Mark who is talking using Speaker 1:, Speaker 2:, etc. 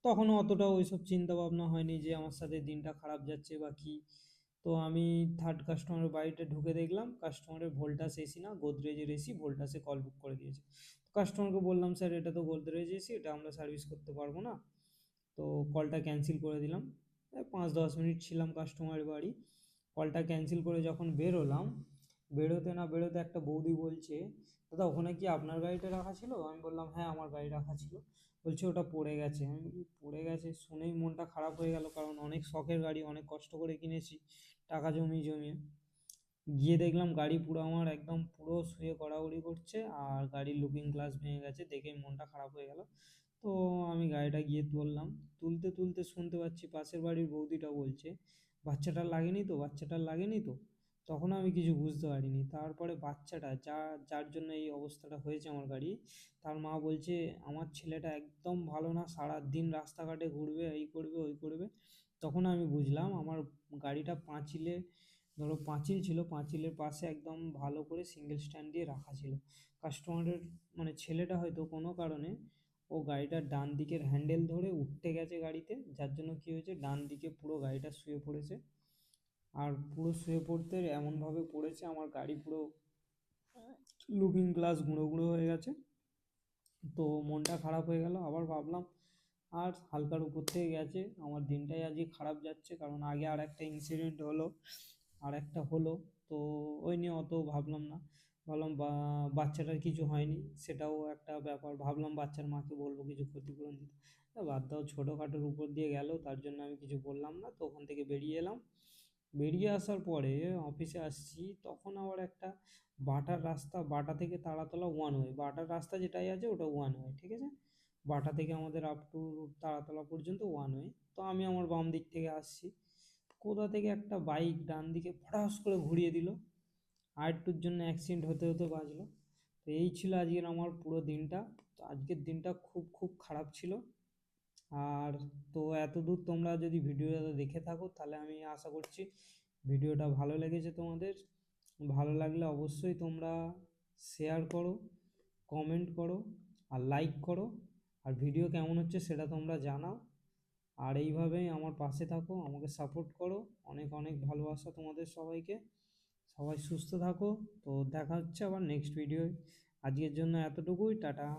Speaker 1: তখনও অতটা ওইসব চিন্তা ভাবনা হয়নি যে আমার সাথে দিনটা খারাপ যাচ্ছে বা কি। তো আমি থার্ড কাস্টমারের বাড়িতে ঢুকে দেখলাম কাস্টমারের ভোল্টাস এসি না, গোদরেজের এসি ভোল্টাসে কল বুক করে দিয়েছে। তো কাস্টমারকে বললাম, স্যার এটা তো গোদরেজ এসি, এটা আমরা সার্ভিস করতে পারবো না। তো কলটা ক্যান্সেল করে দিলাম। 5-10 মিনিট ছিলাম কাস্টমারের বাড়ি। কলটা ক্যান্সেল করে যখন বেরোলাম, বেরোতে না বেরোতে একটা বৌদি বলছে, দাদা ওখানে কি আপনার গাড়িটা রাখা ছিল? আমি বললাম, হ্যাঁ আমার গাড়ি রাখা ছিল। বলছে ওটা পড়ে গেছে। আমি বলি, পড়ে গেছে? শুনেই মনটা খারাপ হয়ে গেল, কারণ অনেক শখের গাড়ি, অনেক কষ্ট করে কিনেছি টাকা জমিয়ে জমিয়ে। গিয়ে দেখলাম গাড়ি পুরো আমার একদম পুরো শুয়ে গড়াগড়ি করছে, আর গাড়ির লুকিং গ্লাস ভেঙে গেছে, দেখে মনটা খারাপ হয়ে গেল। তো আমি গাড়িটা গিয়ে তুললাম। তুলতে তুলতে শুনতে পাচ্ছি পাশের বাড়ির বৌদিটা বলছে, বাচ্চাটার লাগেনি তো, বাচ্চাটার লাগেনি তো। তখন আমি কিছু বুঝতে পারিনি। তারপরে বাচ্চাটা যার জন্য এই অবস্থাটা হয়েছে আমার গাড়ি, তার মা বলছে আমার ছেলেটা একদম ভালো না, সারা দিন রাস্তাঘাটে ঘুরবে, এই করবে ওই করবে। তখন আমি বুঝলাম আমার গাড়িটা পাঁচিলে, ধরো পাঁচিল ছিল, পাঁচিলের পাশে একদম ভালো করে সিঙ্গেল স্ট্যান্ড দিয়ে রাখা ছিল। কাস্টমারের মানে ছেলেটা হয়তো কোনো কারণে ও গাড়িটার ডান দিকের হ্যান্ডেল ধরে উঠতে গেছে গাড়িতে, যার জন্য কী হয়েছে, ডান দিকে পুরো গাড়িটা শুয়ে পড়েছে। আর পুরো শুয়ে পড়তে এমনভাবে পড়েছে আমার গাড়ি পুরো লুকিং গ্লাস গুঁড়ো গুঁড়ো হয়ে গেছে। তো মনটা খারাপ হয়ে গেল। আবার ভাবলাম আর হালকার উপর থেকে গেছে, আমার দিনটাই আজকে খারাপ যাচ্ছে, কারণ আগে আর একটা ইনসিডেন্ট হলো, আর একটা হলো। তো ওই নিয়ে অত ভাবলাম না। ভাবলাম বাচ্চাটার কিছু হয়নি, সেটাও একটা ব্যাপার। ভাবলাম বাচ্চার মাকে বলবো কিছু ক্ষতিপূরণ দিতে। বাদ দাও, ছোটোখাটোর উপর দিয়ে গেল, তার জন্য আমি কিছু বললাম না। তো ওখান থেকে বেরিয়ে এলাম। বেরিয়ে আসার পরে অফিসে আসছি, তখন আবার একটা বাটার রাস্তা, বাটা থেকে তারাতলা ওয়ান ওয়ে, বাটার রাস্তা যেটাই আছে ওটা ওয়ান ওয়ে, ঠিক আছে। বাটা থেকে আমাদের আপ টু তারাতলা পর্যন্ত ওয়ান ওয়ে। তো আমি আমার বাম দিক থেকে আসছি, কোথা থেকে একটা বাইক ডান দিকে ফটাস করে ঘুরিয়ে দিল, আর একটুর জন্য অ্যাক্সিডেন্ট হতে হতে বাঁচলো। তো এই ছিল আজকের আমার পুরো দিনটা। তো আজকের দিনটা খুব খুব খারাপ ছিল। আর তো এতদূর তোমরা যদি ভিডিওটা দেখে থাকো, তাহলে আমি আশা করছি ভিডিওটা ভালো লেগেছে তোমাদের। ভালো লাগলে অবশ্যই তোমরা শেয়ার করো, কমেন্ট করো, আর লাইক করো। আর ভিডিও কেমন হচ্ছে সেটা তোমরা জানাও। আর এইভাবেই আমার পাশে থাকো, আমাকে সাপোর্ট করো। অনেক অনেক ভালোবাসা তোমাদের সবাইকে। সবাই সুস্থ থাকো। তো দেখা হচ্ছে আবার নেক্সট ভিডিওয়। আজকের জন্য এতটুকুই, টাটা।